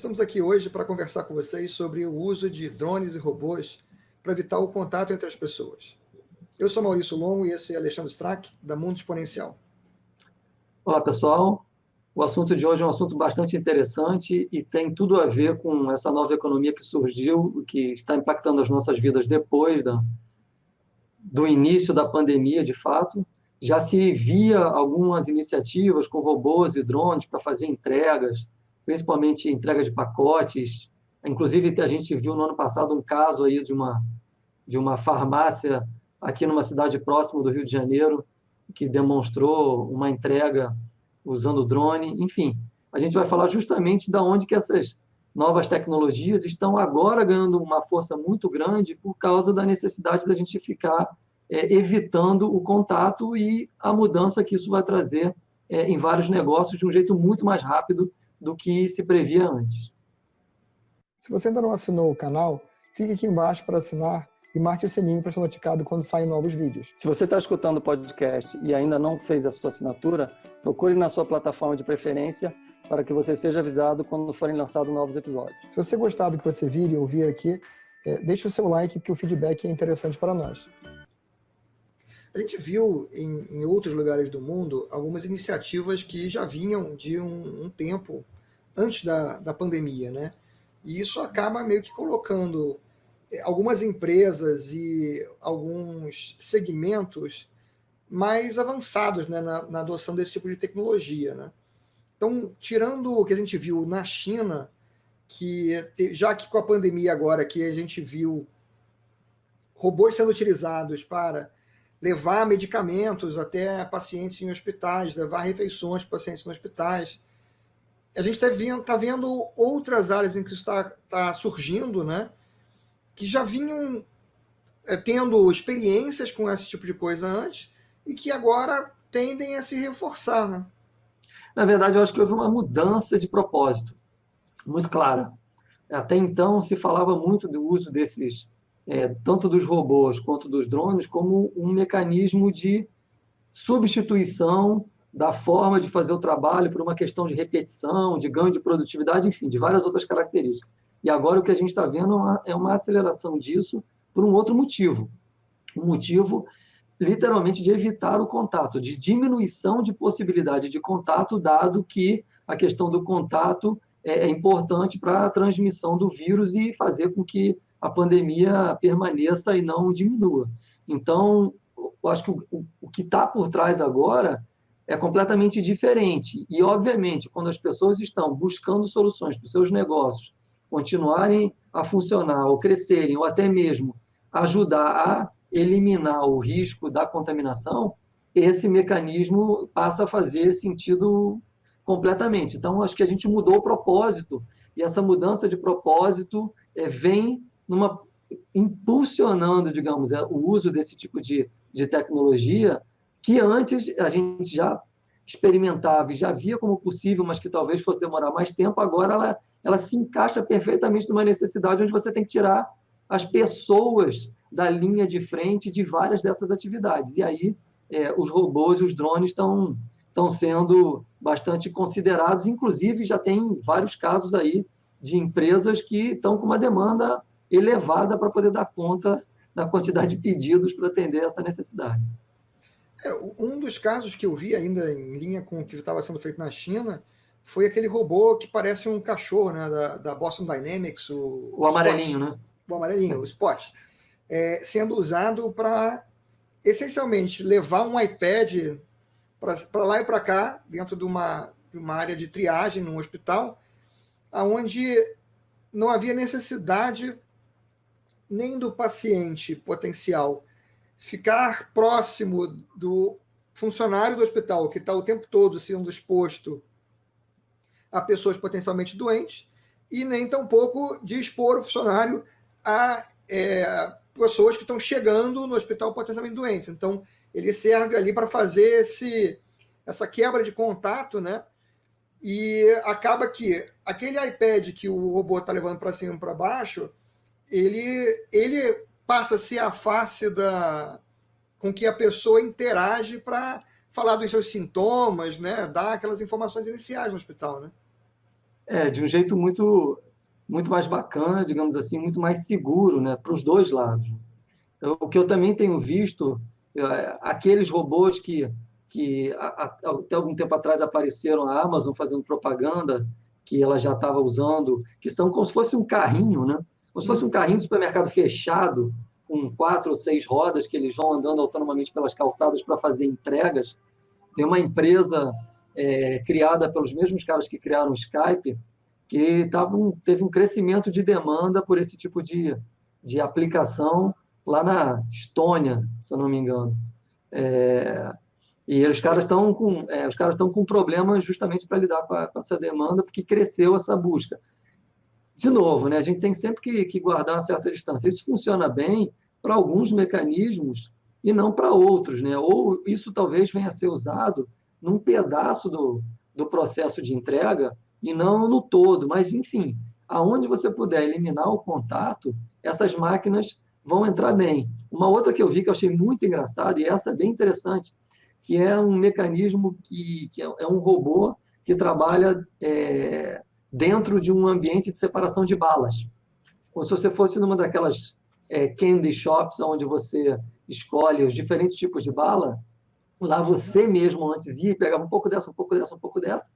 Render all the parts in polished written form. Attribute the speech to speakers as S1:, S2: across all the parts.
S1: estamos aqui hoje para conversar com vocês sobre o uso de drones e robôs para evitar o contato entre as pessoas. Eu sou Maurício Longo e esse é Alexandre Strack, da Mundo Exponencial.
S2: Olá, pessoal. O assunto de hoje é um assunto bastante interessante e tem tudo a ver com essa nova economia que surgiu, que está impactando as nossas vidas depois do início da pandemia, de fato. Já se via algumas iniciativas com robôs e drones para fazer entregas, principalmente entregas de pacotes. Inclusive, a gente viu no ano passado um caso aí de uma farmácia aqui numa cidade próxima do Rio de Janeiro, que demonstrou uma entrega usando drone. Enfim, a gente vai falar justamente da onde que essas novas tecnologias estão agora ganhando uma força muito grande por causa da necessidade da gente ficar evitando o contato e a mudança que isso vai trazer em vários negócios de um jeito muito mais rápido do que se previa antes.
S1: Se você ainda não assinou o canal, clique aqui embaixo para assinar e marque o sininho para ser notificado quando saem novos vídeos.
S2: Se você está escutando o podcast e ainda não fez a sua assinatura, procure na sua plataforma de preferência para que você seja avisado quando forem lançados novos episódios.
S1: Se você gostar do que você vir e ouvir aqui, deixe o seu like, porque o feedback é interessante para nós. A gente viu em outros lugares do mundo algumas iniciativas que já vinham de um tempo antes da pandemia, né? E isso acaba meio que colocando algumas empresas e alguns segmentos mais avançados, né, na adoção desse tipo de tecnologia, né? Então, tirando o que a gente viu na China, já que com a pandemia agora que a gente viu robôs sendo utilizados para levar medicamentos até pacientes em hospitais, levar refeições para pacientes em hospitais, a gente está vendo outras áreas em que isso está surgindo, né, que já vinham tendo experiências com esse tipo de coisa antes e que agora tendem a se reforçar, né?
S2: Na verdade, eu acho que houve uma mudança de propósito, muito clara. Até então, se falava muito do uso desses, tanto dos robôs quanto dos drones, como um mecanismo de substituição da forma de fazer o trabalho por uma questão de repetição, de ganho de produtividade, enfim, de várias outras características. E agora o que a gente está vendo é uma aceleração disso por um outro motivo. Um motivo, literalmente, de evitar o contato, de diminuição de possibilidade de contato, dado que a questão do contato é importante para a transmissão do vírus e fazer com que a pandemia permaneça e não diminua. Então, eu acho que o que está por trás agora é completamente diferente. E, obviamente, quando as pessoas estão buscando soluções para os seus negócios continuarem a funcionar, ou crescerem, ou até mesmo ajudar a eliminar o risco da contaminação, esse mecanismo passa a fazer sentido completamente. Então, acho que a gente mudou o propósito, e essa mudança de propósito vem impulsionando, digamos, o uso desse tipo de tecnologia que antes a gente já experimentava e já via como possível, mas que talvez fosse demorar mais tempo. Agora ela se encaixa perfeitamente numa necessidade onde você tem que tirar as pessoas da linha de frente de várias dessas atividades. E aí os robôs e os drones estão sendo bastante considerados, inclusive já tem vários casos aí de empresas que estão com uma demanda elevada para poder dar conta da quantidade de pedidos para atender essa necessidade.
S1: Um dos casos que eu vi ainda em linha com o que estava sendo feito na China foi aquele robô que parece um cachorro, né, da Boston Dynamics,
S2: o amarelinho,
S1: Spot,
S2: né?
S1: O amarelinho, o Spot, sendo usado para, essencialmente, levar um iPad para lá e para cá, dentro de uma área de triagem num hospital, onde não havia necessidade nem do paciente potencial ficar próximo do funcionário do hospital, que está o tempo todo sendo exposto a pessoas potencialmente doentes, e nem tampouco de expor o funcionário a pessoas que estão chegando no hospital potencialmente doentes. Então, ele serve ali para fazer essa quebra de contato, né? E acaba que aquele iPad que o robô está levando para cima e para baixo, ele passa a ser a face com que a pessoa interage para falar dos seus sintomas, né? Dar aquelas informações iniciais no hospital, né?
S2: de um jeito muito mais bacana, digamos assim, muito mais seguro, né, para os dois lados. O que eu também tenho visto, aqueles robôs que até algum tempo atrás apareceram a Amazon fazendo propaganda, que ela já estava usando, que são como se fosse um carrinho, né? Como se fosse um carrinho de supermercado fechado, com 4 ou 6 rodas, que eles vão andando autonomamente pelas calçadas para fazer entregas. Tem uma empresa criada pelos mesmos caras que criaram o Skype, que teve um crescimento de demanda por esse tipo de aplicação lá na Estônia, se eu não me engano. E os caras estão com problemas justamente para lidar com essa demanda, porque cresceu essa busca. De novo, né, a gente tem sempre que guardar uma certa distância. Isso funciona bem para alguns mecanismos e não para outros, né? Ou isso talvez venha a ser usado num pedaço do processo de entrega e não no todo. Mas, enfim, aonde você puder eliminar o contato, essas máquinas vão entrar bem. Uma outra que eu vi que eu achei muito engraçada, e essa é bem interessante, que é um mecanismo que é um robô que trabalha dentro de um ambiente de separação de balas. Como se você fosse numa daquelas candy shops, onde você escolhe os diferentes tipos de bala, lá você mesmo antes ia e pegava um pouco dessa, um pouco dessa, um pouco dessa,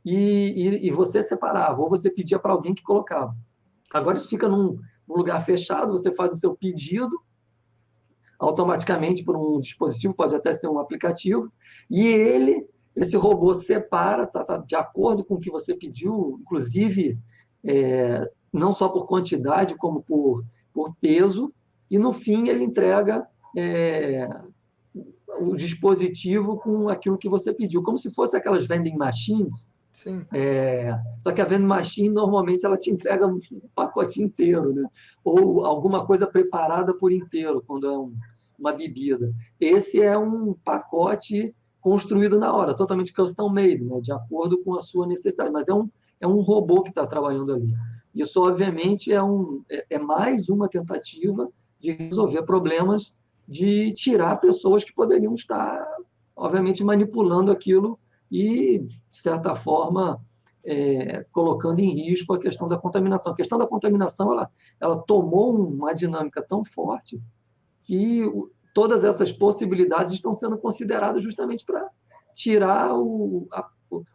S2: e você separava, ou você pedia para alguém que colocava. Agora isso fica num lugar fechado, você faz o seu pedido, automaticamente por um dispositivo, pode até ser um aplicativo, e esse robô separa, tá de acordo com o que você pediu, inclusive não só por quantidade, como por peso, e no fim ele entrega o dispositivo com aquilo que você pediu, como se fosse aquelas vending machines.
S1: Sim.
S2: Só que a vending machine normalmente ela te entrega um pacote inteiro, né? Ou alguma coisa preparada por inteiro, quando é uma bebida. Esse é um pacote construído na hora, totalmente custom made, né? De acordo com a sua necessidade, mas é um robô que está trabalhando ali. Isso, obviamente, é mais uma tentativa de resolver problemas, de tirar pessoas que poderiam estar, obviamente, manipulando aquilo e, de certa forma, colocando em risco a questão da contaminação. A questão da contaminação ela tomou uma dinâmica tão forte que todas essas possibilidades estão sendo consideradas justamente para tirar o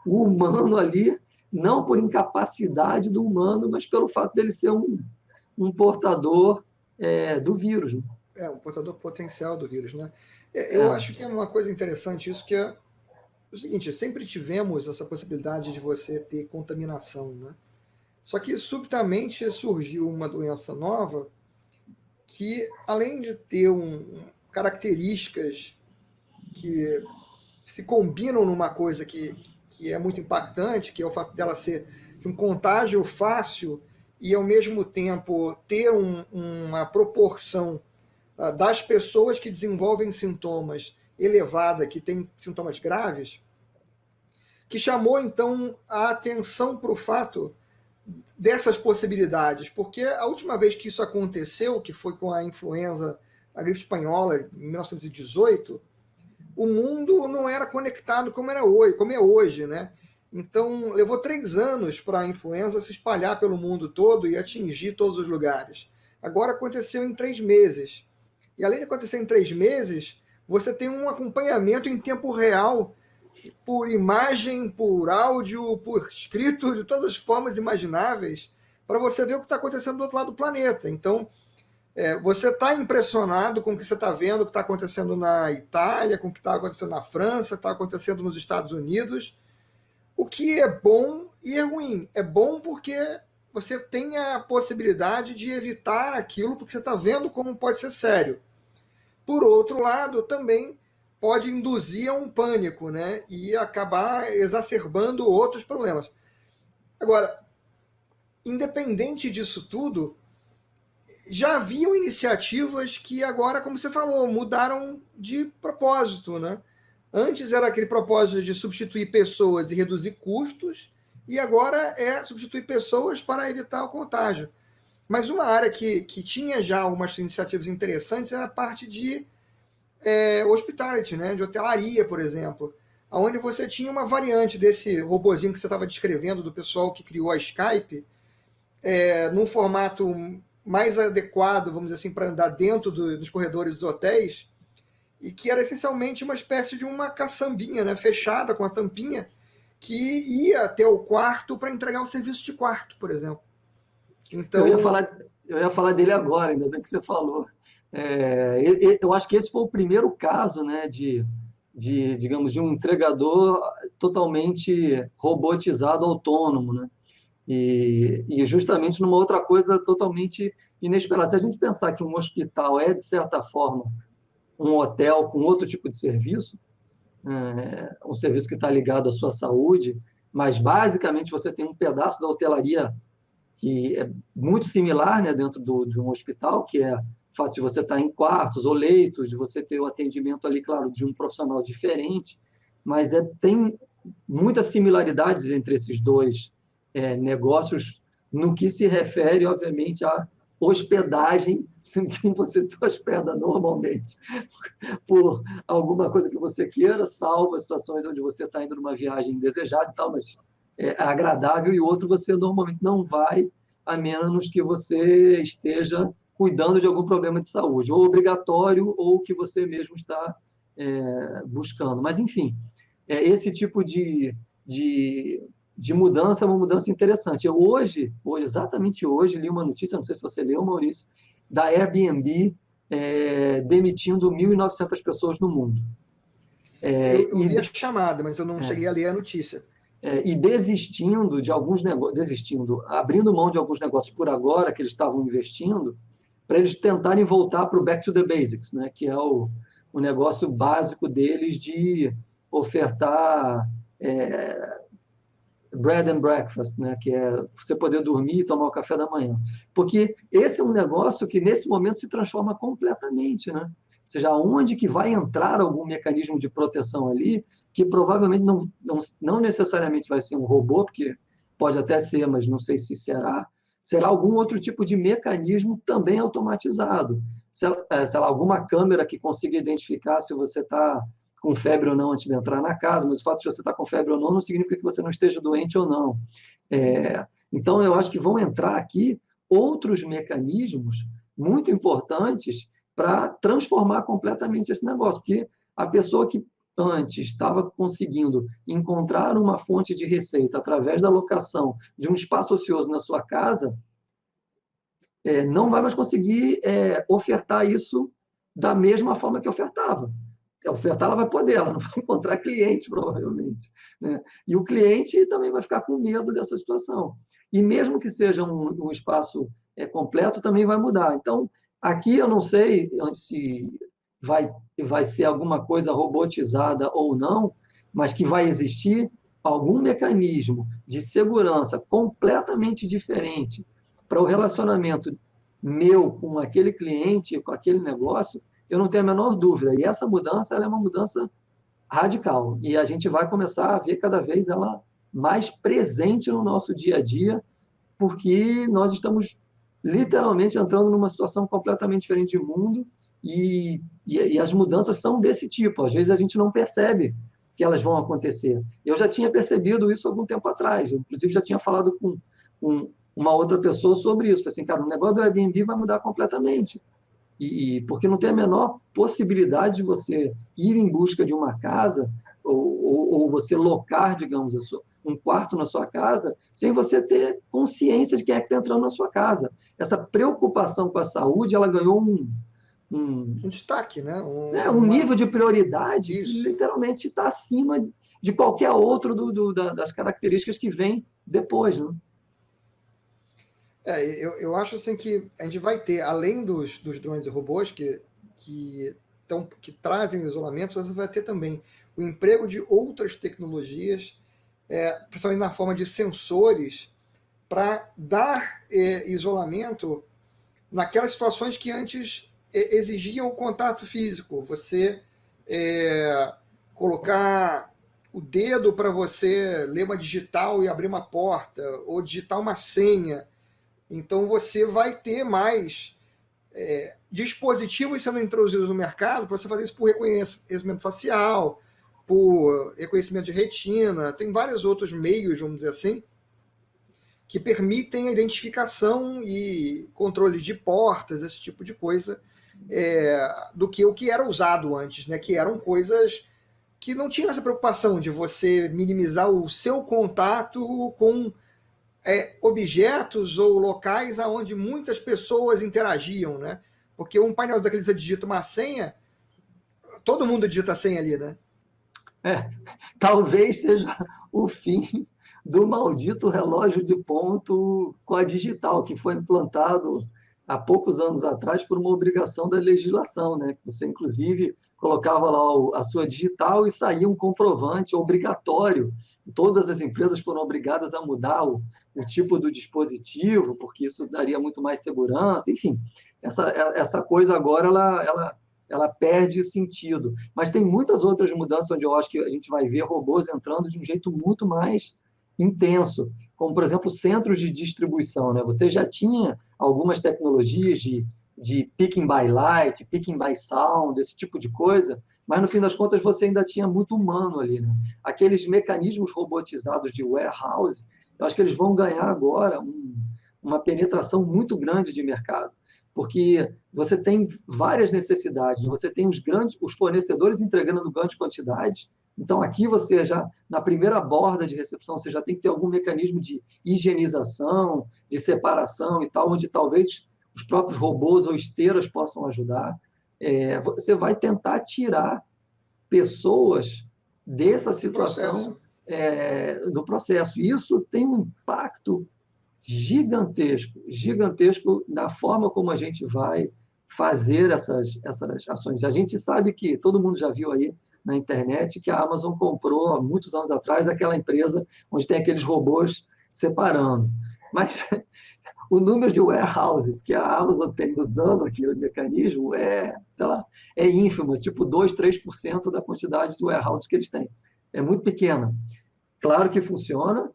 S2: humano ali, não por incapacidade do humano, mas pelo fato dele ser um portador do vírus. Né?
S1: Um portador potencial do vírus, né? Eu acho que é uma coisa interessante isso, que é o seguinte: sempre tivemos essa possibilidade de você ter contaminação, né? Só que subitamente surgiu uma doença nova que, além de ter características que se combinam numa coisa que é muito impactante, que é o fato dela ser de um contágio fácil e, ao mesmo tempo, ter uma proporção das pessoas que desenvolvem sintomas elevada, que tem sintomas graves, que chamou, então, a atenção para o fato dessas possibilidades, porque a última vez que isso aconteceu, que foi com a influenza, a gripe espanhola, em 1918, o mundo não era conectado como é hoje, né? Então, levou 3 anos para a influenza se espalhar pelo mundo todo e atingir todos os lugares. Agora aconteceu em 3 meses. E além de acontecer em 3 meses, você tem um acompanhamento em tempo real, por imagem, por áudio, por escrito, de todas as formas imagináveis, para você ver o que está acontecendo do outro lado do planeta. Então, você está impressionado com o que você está vendo, o que está acontecendo na Itália, com o que está acontecendo na França, está acontecendo nos Estados Unidos, o que é bom e é ruim. É bom porque você tem a possibilidade de evitar aquilo, porque você está vendo como pode ser sério. Por outro lado, também pode induzir a um pânico, né? E acabar exacerbando outros problemas. Agora, independente disso tudo, já haviam iniciativas que agora, como você falou, mudaram de propósito, né? Antes era aquele propósito de substituir pessoas e reduzir custos, e agora é substituir pessoas para evitar o contágio. Mas uma área que tinha já algumas iniciativas interessantes era a parte de hospitality, né? De hotelaria, por exemplo. onde você tinha uma variante desse robozinho que você estava descrevendo do pessoal que criou a Skype, num formato mais adequado, vamos dizer assim, para andar dentro dos corredores dos hotéis, e que era essencialmente uma espécie de uma caçambinha, né, fechada com a tampinha, que ia até o quarto para entregar o serviço de quarto, por exemplo.
S2: Eu
S1: Então,
S2: ia falar, eu ia falar dele agora, ainda bem que você falou. Eu acho que esse foi o primeiro caso, né, digamos, de um entregador totalmente robotizado, autônomo, né? E justamente numa outra coisa totalmente inesperada. Se a gente pensar que um hospital é, de certa forma, um hotel com outro tipo de serviço, um serviço que está ligado à sua saúde, mas basicamente você tem um pedaço da hotelaria que é muito similar, né, dentro de um hospital, que é o fato de você estar em quartos ou leitos, de você ter o atendimento ali, claro, de um profissional diferente, mas tem muitas similaridades entre esses dois negócios no que se refere, obviamente, à hospedagem, em que você se hospeda normalmente por alguma coisa que você queira, salvo as situações onde você está indo numa viagem indesejada e tal, mas é agradável, e outro você normalmente não vai, a menos que você esteja cuidando de algum problema de saúde, ou obrigatório, ou que você mesmo está buscando. Mas, enfim, esse tipo de mudança é uma mudança interessante. Exatamente hoje, li uma notícia, não sei se você leu, Maurício, da Airbnb demitindo 1.900 pessoas no mundo.
S1: eu vi a
S2: E,
S1: chamada, mas eu não cheguei a ler a notícia.
S2: e desistindo de alguns negócios, abrindo mão de alguns negócios por agora que eles estavam investindo, para eles tentarem voltar para o back to the basics, né? Que é o negócio básico deles de ofertar bread and breakfast, né? Que é você poder dormir e tomar o café da manhã. Porque esse é um negócio que, nesse momento, se transforma completamente, né? Ou seja, onde que vai entrar algum mecanismo de proteção ali, que provavelmente não necessariamente vai ser um robô, porque pode até ser, mas não sei se será algum outro tipo de mecanismo também automatizado. Sei lá, alguma câmera que consiga identificar se você está com febre ou não antes de entrar na casa, mas o fato de você estar com febre ou não significa que você não esteja doente ou não. Então, eu acho que vão entrar aqui outros mecanismos muito importantes para transformar completamente esse negócio, porque a pessoa que antes estava conseguindo encontrar uma fonte de receita através da locação de um espaço ocioso na sua casa, não vai mais conseguir ofertar isso da mesma forma que ofertava. Ofertar ela vai poder, ela não vai encontrar cliente, provavelmente. Né? E o cliente também vai ficar com medo dessa situação. E mesmo que seja um espaço completo, também vai mudar. Então, aqui eu não sei se vai ser alguma coisa robotizada ou não, mas que vai existir algum mecanismo de segurança completamente diferente para o relacionamento meu com aquele cliente, com aquele negócio, eu não tenho a menor dúvida. E essa mudança ela é uma mudança radical. E a gente vai começar a ver cada vez ela mais presente no nosso dia a dia, porque nós estamos literalmente entrando numa situação completamente diferente de mundo e as mudanças são desse tipo. Às vezes a gente não percebe que elas vão acontecer. Eu já tinha percebido isso algum tempo atrás. Eu, inclusive, já tinha falado com uma outra pessoa sobre isso. Falei assim, cara, o negócio do Airbnb vai mudar completamente. Porque não tem a menor possibilidade de você ir em busca de uma casa ou você locar, digamos, um quarto na sua casa sem você ter consciência de quem é que está entrando na sua casa. Essa preocupação com a saúde, ela ganhou
S1: Um destaque, né?
S2: um nível de prioridade que
S1: Isso.
S2: literalmente está acima de qualquer outro das características que vem depois. Né?
S1: Eu acho assim que a gente vai ter, além dos drones e robôs que trazem isolamento, você vai ter também o emprego de outras tecnologias, principalmente na forma de sensores, para dar isolamento naquelas situações que antes exigiam o contato físico. Você colocar o dedo para você ler uma digital e abrir uma porta, ou digitar uma senha. Então você vai ter mais dispositivos sendo introduzidos no mercado para você fazer isso por reconhecimento facial, por reconhecimento de retina, tem vários outros meios, vamos dizer assim, que permitem a identificação e controle de portas, esse tipo de coisa, do que o que era usado antes, né? Que eram coisas que não tinham essa preocupação de você minimizar o seu contato com objetos ou locais onde muitas pessoas interagiam, né? Porque um painel daqueles você digita uma senha, todo mundo digita a senha ali, né?
S2: Talvez seja o fim do maldito relógio de ponto com a digital, que foi implantado há poucos anos atrás por uma obrigação da legislação, né? Você, inclusive, colocava lá a sua digital e saía um comprovante obrigatório. Todas as empresas foram obrigadas a mudar o tipo do dispositivo, porque isso daria muito mais segurança. Enfim, essa coisa agora ela perde o sentido. Mas tem muitas outras mudanças onde eu acho que a gente vai ver robôs entrando de um jeito muito mais intenso, como, por exemplo, centros de distribuição. Né? Você já tinha algumas tecnologias de picking by light, picking by sound, esse tipo de coisa, mas no fim das contas você ainda tinha muito humano ali. Né? Aqueles mecanismos robotizados de warehouse, eu acho que eles vão ganhar agora uma penetração muito grande de mercado, porque você tem várias necessidades, você tem os fornecedores entregando grandes quantidades, então aqui você já, na primeira borda de recepção, você já tem que ter algum mecanismo de higienização, de separação e tal, onde talvez os próprios robôs ou esteiras possam ajudar. Você vai tentar tirar pessoas dessa situação do processo. Isso tem um impacto gigantesco, gigantesco na forma como a gente vai fazer essas ações. A gente sabe que todo mundo já viu aí na internet que a Amazon comprou há muitos anos atrás aquela empresa onde tem aqueles robôs separando. Mas o número de warehouses que a Amazon tem usando aquele mecanismo sei lá, ínfimo, tipo 2, 3% da quantidade de warehouses que eles têm. É muito pequena. Claro que funciona,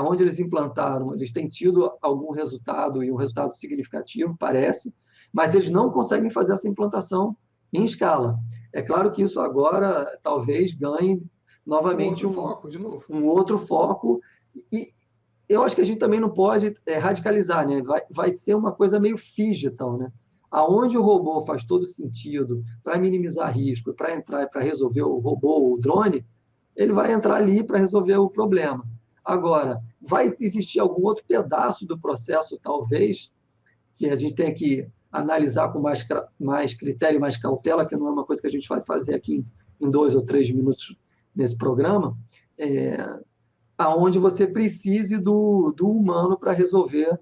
S2: onde eles implantaram, eles têm tido algum resultado e um resultado significativo, parece, mas eles não conseguem fazer essa implantação em escala. É claro que isso agora talvez ganhe novamente
S1: foco, de novo.
S2: Um outro foco, e eu acho que a gente também não pode radicalizar, né? Vai ser uma coisa meio digital, né? Aonde o robô faz todo sentido para minimizar risco, para entrar e para resolver o robô, o drone, ele vai entrar ali para resolver o problema. Agora, vai existir algum outro pedaço do processo, talvez, que a gente tenha que analisar com mais critério, mais cautela, que não é uma coisa que a gente vai fazer aqui em 2 ou 3 minutos nesse programa, aonde você precise do humano para resolver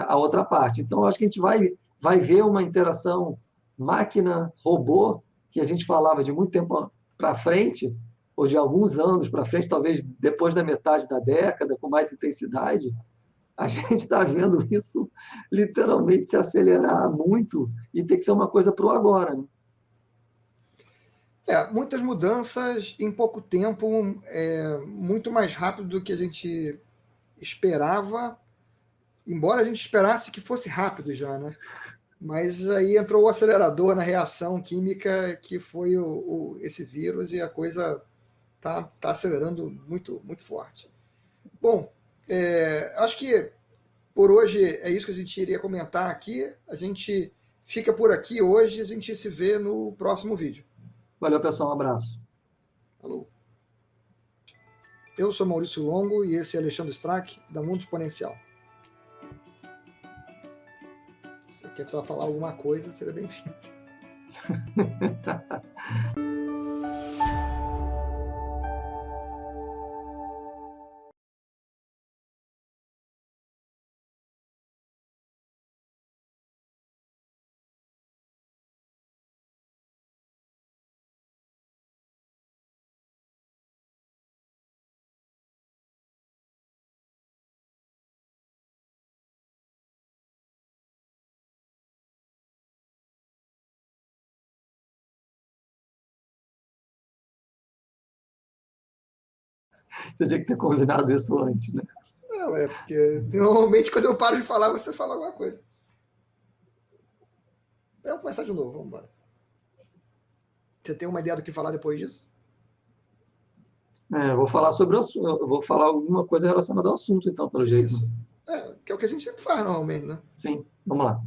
S2: a outra parte. Então, acho que a gente vai ver uma interação máquina-robô, que a gente falava de muito tempo para frente, ou de alguns anos para frente, talvez depois da metade da década, com mais intensidade, a gente está vendo isso literalmente se acelerar muito e ter que ser uma coisa para o agora. Né?
S1: Muitas mudanças em pouco tempo, muito mais rápido do que a gente esperava, embora a gente esperasse que fosse rápido já, né? Mas aí entrou o acelerador na reação química que foi esse vírus e a coisa tá acelerando muito, muito forte. Bom, acho que por hoje é isso que a gente iria comentar aqui. A gente fica por aqui hoje, a gente se vê no próximo vídeo.
S2: Valeu, pessoal, um abraço.
S1: Falou. Eu sou Maurício Longo e esse é Alexandre Strack, da Mundo Exponencial. Se você quer precisar falar alguma coisa, seria bem-vindo.
S2: Você tinha que ter combinado isso antes, né?
S1: Não, porque normalmente quando eu paro de falar, você fala alguma coisa. Vamos começar de novo, vamos embora. Você tem uma ideia do que falar depois disso?
S2: Vou falar sobre eu vou falar alguma coisa relacionada ao assunto, então, pelo jeito.
S1: Isso. Que é o que a gente sempre faz normalmente, né?
S2: Sim, vamos lá.